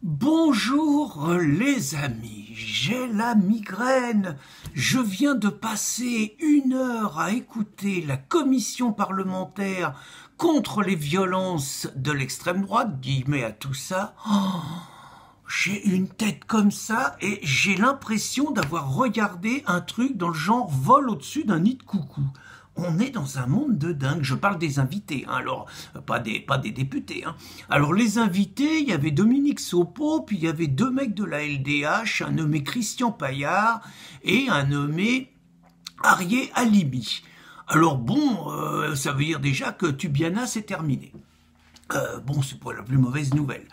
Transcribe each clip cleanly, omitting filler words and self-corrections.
Bonjour les amis, j'ai la migraine. Je viens de passer 1 heure à écouter la commission parlementaire contre les violences de l'extrême droite, guillemets à tout ça. J'ai une tête comme ça et j'ai l'impression d'avoir regardé un truc dans le genre vol au-dessus d'un nid de coucou. On est dans un monde de dingue. Je parle des invités, hein, alors pas des députés. Hein. Alors les invités, il y avait Dominique Sopo, puis il y avait 2 mecs de la LDH, un nommé Christian Paillard et un nommé Arié Halimi. Alors bon, ça veut dire déjà que Tubiana c'est terminé. Bon, c'est pas la plus mauvaise nouvelle.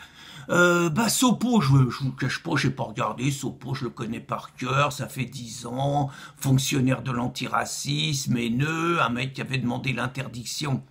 Sopo, je vous cache pas, j'ai pas regardé. Sopo, je le connais par cœur, ça fait 10 ans, fonctionnaire de l'antiracisme, haineux, un mec qui avait demandé l'interdiction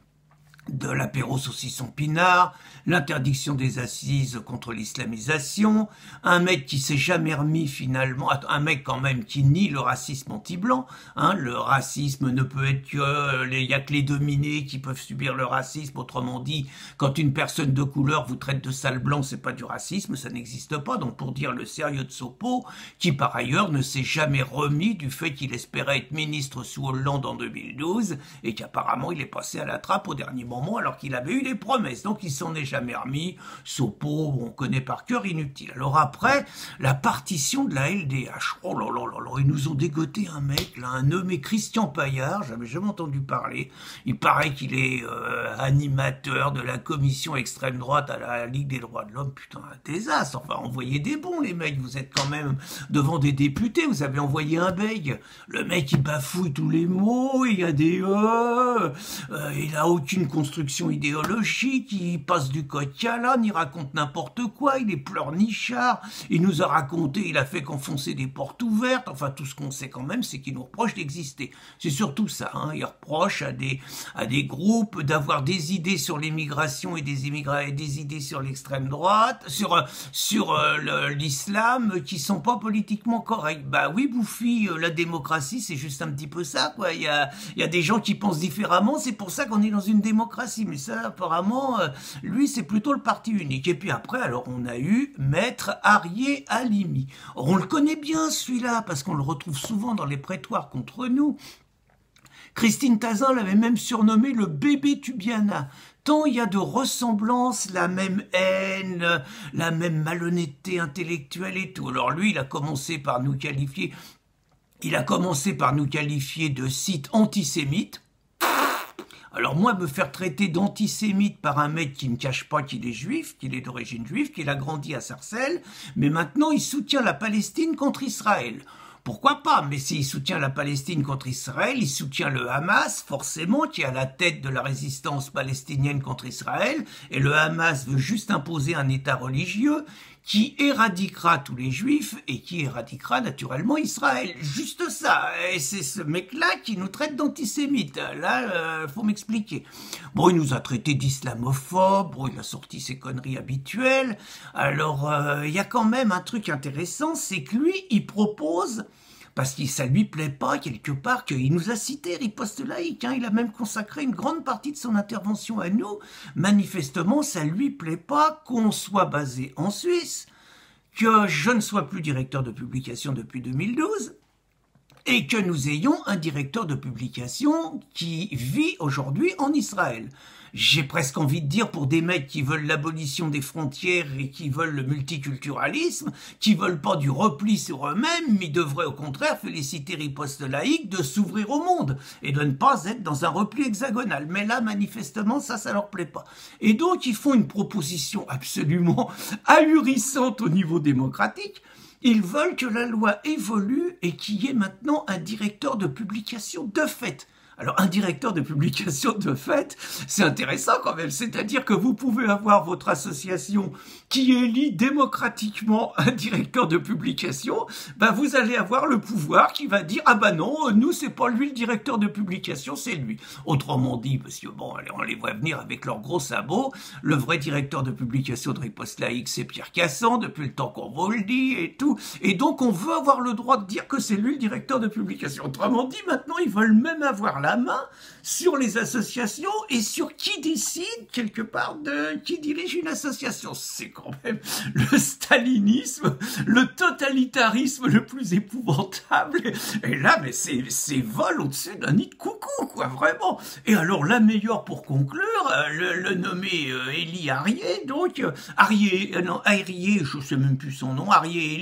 de l'apéro saucisson pinard, l'interdiction des assises contre l'islamisation, un mec qui s'est jamais remis finalement, un mec quand même qui nie le racisme anti-blanc, hein, le racisme ne peut être que, il y a que les dominés qui peuvent subir le racisme, autrement dit, quand une personne de couleur vous traite de sale blanc, c'est pas du racisme, ça n'existe pas, donc pour dire le sérieux de Sopo, qui par ailleurs ne s'est jamais remis du fait qu'il espérait être ministre sous Hollande en 2012, et qu'apparemment il est passé à la trappe au dernier moment, alors qu'il avait eu des promesses, donc il s'en est jamais remis. Sopo, on connaît par cœur, inutile. Alors après, la partition de la LDH, oh là là là là, ils nous ont dégoté un mec, là, un nommé Christian Paillard, j'avais jamais entendu parler, il paraît qu'il est animateur de la commission extrême droite à la Ligue des droits de l'homme, putain, un désastre, enfin, envoyez des bons les mecs, vous êtes quand même devant des députés, vous avez envoyé un bègue, le mec il bafouille tous les mots, il y a des il a aucune construction idéologique, il passe du coq à l'âne, il raconte n'importe quoi, il est pleurnichard, il nous a raconté, il a fait qu'enfoncer des portes ouvertes, enfin tout ce qu'on sait quand même, c'est qu'il nous reproche d'exister. C'est surtout ça, hein. Il reproche à des groupes d'avoir des idées sur l'immigration et des idées sur l'extrême droite, sur l'islam qui sont pas politiquement corrects. Bah oui, Bouffi, la démocratie c'est juste un petit peu ça, quoi. Il y a des gens qui pensent différemment, c'est pour ça qu'on est dans une démocratie, mais ça apparemment lui c'est plutôt le parti unique. Et puis après alors on a eu Maître Arié Halimi. Or, on le connaît bien celui-là parce qu'on le retrouve souvent dans les prétoires contre nous. Christine Tazin l'avait même surnommé le bébé Tubiana. Tant il y a de ressemblances, la même haine, la même malhonnêteté intellectuelle et tout. Alors lui il a commencé par nous qualifier de site antisémite. Alors moi, me faire traiter d'antisémite par un mec qui ne cache pas qu'il est juif, qu'il est d'origine juive, qu'il a grandi à Sarcelles, mais maintenant il soutient la Palestine contre Israël. Pourquoi pas? Mais s'il soutient la Palestine contre Israël, il soutient le Hamas, forcément, qui est à la tête de la résistance palestinienne contre Israël, et le Hamas veut juste imposer un État religieux qui éradiquera tous les juifs et qui éradiquera naturellement Israël. Juste ça. Et c'est ce mec-là qui nous traite d'antisémites. Là, faut m'expliquer. Bon, il nous a traités d'islamophobes, bon, il a sorti ses conneries habituelles. Alors, il y a quand même un truc intéressant, c'est que lui, il propose... Parce que ça lui plaît pas, quelque part, qu'il nous a cité riposte laïque. Hein. Il a même consacré une grande partie de son intervention à nous. Manifestement, ça lui plaît pas qu'on soit basé en Suisse, que je ne sois plus directeur de publication depuis 2012, et que nous ayons un directeur de publication qui vit aujourd'hui en Israël. J'ai presque envie de dire pour des mecs qui veulent l'abolition des frontières et qui veulent le multiculturalisme, qui veulent pas du repli sur eux-mêmes, mais devraient au contraire féliciter Riposte Laïque de s'ouvrir au monde et de ne pas être dans un repli hexagonal. Mais là, manifestement, ça leur plaît pas. Et donc, ils font une proposition absolument ahurissante au niveau démocratique. Ils veulent que la loi évolue et qu'il y ait maintenant un directeur de publication de fait. Alors, un directeur de publication de fait, c'est intéressant quand même. C'est-à-dire que vous pouvez avoir votre association qui élit démocratiquement un directeur de publication. Ben, vous allez avoir le pouvoir qui va dire « Ah ben non, nous, c'est pas lui le directeur de publication, c'est lui. » Autrement dit, parce que bon, on les voit venir avec leurs gros sabots, le vrai directeur de publication de Riposte Laïque, c'est Pierre Cassan, depuis le temps qu'on vous le dit et tout. Et donc, on veut avoir le droit de dire que c'est lui le directeur de publication. Autrement dit, maintenant, ils veulent même avoir là la main sur les associations et sur qui décide quelque part de qui dirige une association. C'est quand même le stalinisme, le totalitarisme le plus épouvantable. Et là, mais c'est vol au-dessus d'un nid de coucou, quoi, vraiment. Et alors, la meilleure pour conclure, le nommé Élie Arié, donc, Arié, je sais même plus son nom, Arié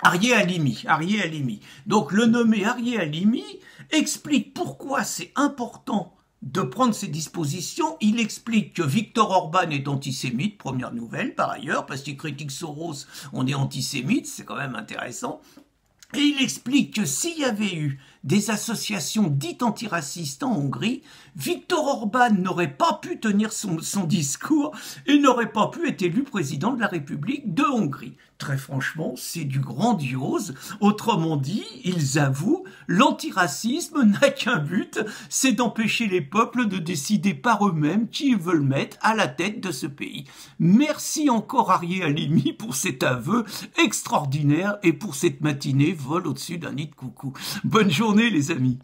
Halimi. Donc, le nommé Arié Halimi explique pourquoi c'est important de prendre ces dispositions. Il explique que Viktor Orban est antisémite, première nouvelle par ailleurs, parce qu'il critique Soros, on est antisémite, c'est quand même intéressant. Et il explique que s'il y avait eu des associations dites antiracistes en Hongrie, Viktor Orban n'aurait pas pu tenir son discours et n'aurait pas pu être élu président de la République de Hongrie. Très franchement, c'est du grandiose. Autrement dit, ils avouent, l'antiracisme n'a qu'un but, c'est d'empêcher les peuples de décider par eux-mêmes qui ils veulent mettre à la tête de ce pays. Merci encore Arié Halimi pour cet aveu extraordinaire et pour cette matinée vol au-dessus d'un nid de coucou. Bonne journée les amis.